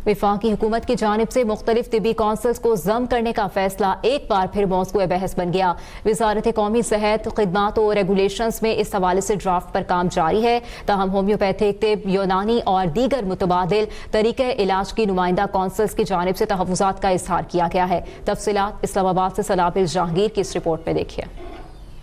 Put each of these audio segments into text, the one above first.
वफाकी हुकूमत की जानिब से मुख्तलिफ तिबी कौंसल्स को जम करने का फैसला एक बार फिर मौज़ूए बहस बन गया। वज़ारत कौमी सेहत खिदमात और रेगुलेशंस में इस हवाले से ड्राफ्ट पर काम जारी है। ताहम होम्योपैथिक तिब, यूनानी और दीगर मुतबादिल तरीके इलाज की नुमाइंदा कौंसल्स की जानिब से तहफ़्फ़ुज़ात का इज़हार किया गया है। तफसीलात इस्लामाबाद से सलाबिल जहांगीर की इस रिपोर्ट में देखिए।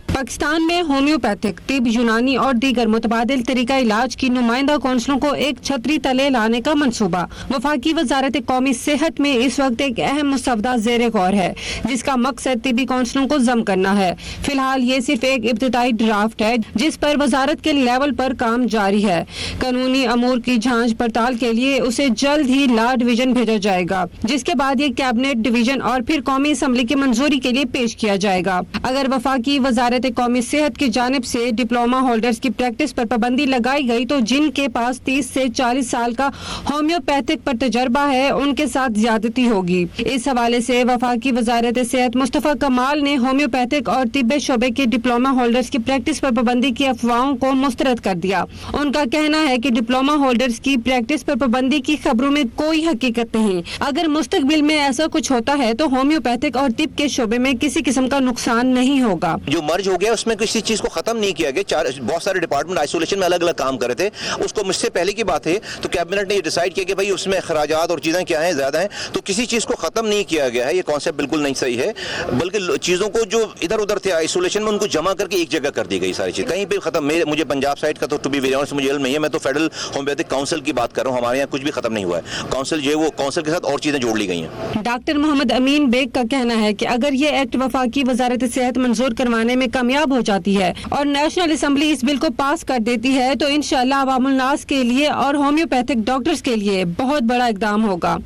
पाकिस्तान में होम्योपैथिक, तिब, यूनानी और दीगर मुतबादिल तरीका इलाज की नुमाइंदा कौंसलों को एक छतरी तले लाने का मंसूबा वफाकी वजारत कौमी सेहत में इस वक्त एक अहम मुसवदा ज़ेरे गौर है, जिसका मकसद तिबी कौंसलों को जम करना है। फिलहाल ये सिर्फ एक इब्तिदाई ड्राफ्ट है जिस पर वजारत के लेवल पर काम जारी है। कानूनी अमूर की जांच पड़ताल के लिए उसे जल्द ही लॉ डिवीजन भेजा जाएगा, जिसके बाद ये कैबिनेट डिवीजन और फिर कौमी असम्बली की मंजूरी के लिए पेश किया जाएगा। अगर वफाकी वजारत कौमी सेहत की जानिब से डिप्लोमा होल्डर्स की प्रैक्टिस पर पाबंदी लगाई गई तो जिनके पास 30 से 40 साल का होम्योपैथिक पर तजर्बा है उनके साथ ज्यादती होगी। इस हवाले से वफाकी वजारत सेहत मुस्तफा कमाल ने होम्योपैथिक और तिब्बे शोबे के डिप्लोमा होल्डर्स की प्रैक्टिस पर पाबंदी की अफवाहों को मुस्तरद कर दिया। उनका कहना है कि डिप्लोमा होल्डर्स की प्रैक्टिस पर पाबंदी की खबरों में कोई हकीकत नहीं। अगर मुस्तकबिल में ऐसा कुछ होता है तो होम्योपैथिक और तिब के शोबे में किसी किस्म का नुकसान नहीं होगा। जो मर्ज हो गया उसमें किसी चीज को खत्म नहीं किया गया। बहुत सारे डिपार्टमेंट आइसोलेशन में अलग अलग काम कर रहे थे। उसको मुझसे पहले की बात है तो कैबिनेट ने ये डिसाइड किया कि भाई उसमें अखराजात और चीजें क्या हैं, ज्यादा हैं, तो किसी चीज को खत्म नहीं किया गया है। ये कॉन्सेप्ट बिल्कुल नहीं सही है, बल्कि चीजों को जो इधर उधर थे आइसोलेशन में उनको जमा करके एक जगह कर दी गई सारी चीज। कहीं पे खत्म मुझे पंजाब साइड का तो टू बी वेरी ऑनेस्ट मुझे इल्म नहीं है। मैं तो फेडरल होम्योपैथिक काउंसिल की बात कर रहा हूँ। हमारे यहाँ कुछ भी खत्म नहीं हुआ है। काउंसिल जो है वो काउंसिल के साथ और चीजें जोड़ ली गई हैं। डॉक्टर मोहम्मद अमीन बेग का कहना है कि अगर ये एक्ट वफाकी वजारत सेहत मंजूर करवाने में कामयाब हो जाती है और नेशनल असम्बली इस बिल को पास कर देती है तो इंशाअल्लाह अवामुल नास के लिए और होम्योपैथिक डॉक्टर्स के लिए बहुत बड़ा इक़दाम होगा।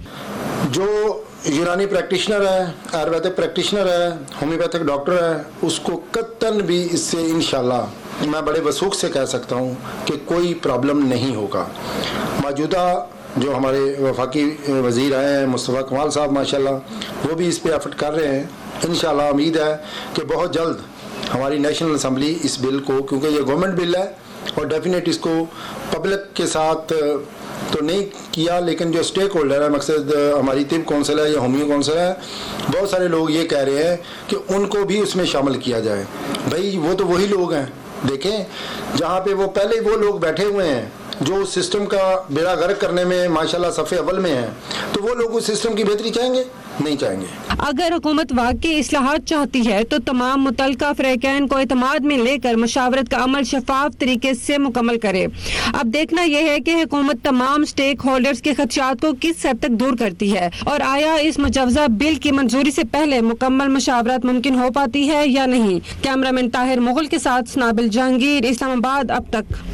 जो यूनानी प्रैक्टिशनर है, आयुर्वेदिक प्रैक्टिशनर है, होम्योपैथिक डॉक्टर है, उसको कतन भी इससे इंशाअल्लाह मैं बड़े वसूख से कह सकता हूँ कि कोई प्रॉब्लम नहीं होगा। मौजूदा जो हमारे वफाकी वज़ीर आए हैं मुस्तफ़ा कमाल साहब माशाल्लाह वो भी इस पे एफर्ट कर रहे हैं। इंशाअल्लाह उम्मीद है कि बहुत जल्द हमारी नेशनल असम्बली इस बिल को, क्योंकि ये गवर्नमेंट बिल है और डेफिनेट इसको पब्लिक के साथ तो नहीं किया, लेकिन जो स्टेक होल्डर है, मकसद हमारी तिब कौंसिल है या होम्यो कौंसिल है, बहुत सारे लोग ये कह रहे हैं कि उनको भी उसमें शामिल किया जाए। भाई वो तो वही लोग हैं, देखें जहाँ पे वो पहले वो लोग बैठे हुए हैं जो सिस्टम का बेड़ा गर्क करने में माशाल्लाह सफ़े अव्वल में है, तो वो लोग उस सिस्टम की बेहतरी चाहेंगे? नहीं चाहेंगे। अगर हुकूमत वाकई इस्लाहात चाहती है तो तमाम मुतल्लिका फ़रीक़ैन को इत्मीनान में लेकर मुशावरत का अमल शफाफ तरीके से मुकम्मल करे। अब देखना यह है कि हुकूमत तमाम स्टेक होल्डर्स के खदशात को किस हद तक दूर करती है और आया इस मुजव्वज़ा बिल की मंजूरी से पहले मुकम्मल मुशावरत मुमकिन हो पाती है या नहीं। कैमरामैन ताहिर मुगल के साथ सनाबिल जहांगीर, इस्लामाबाद अब तक।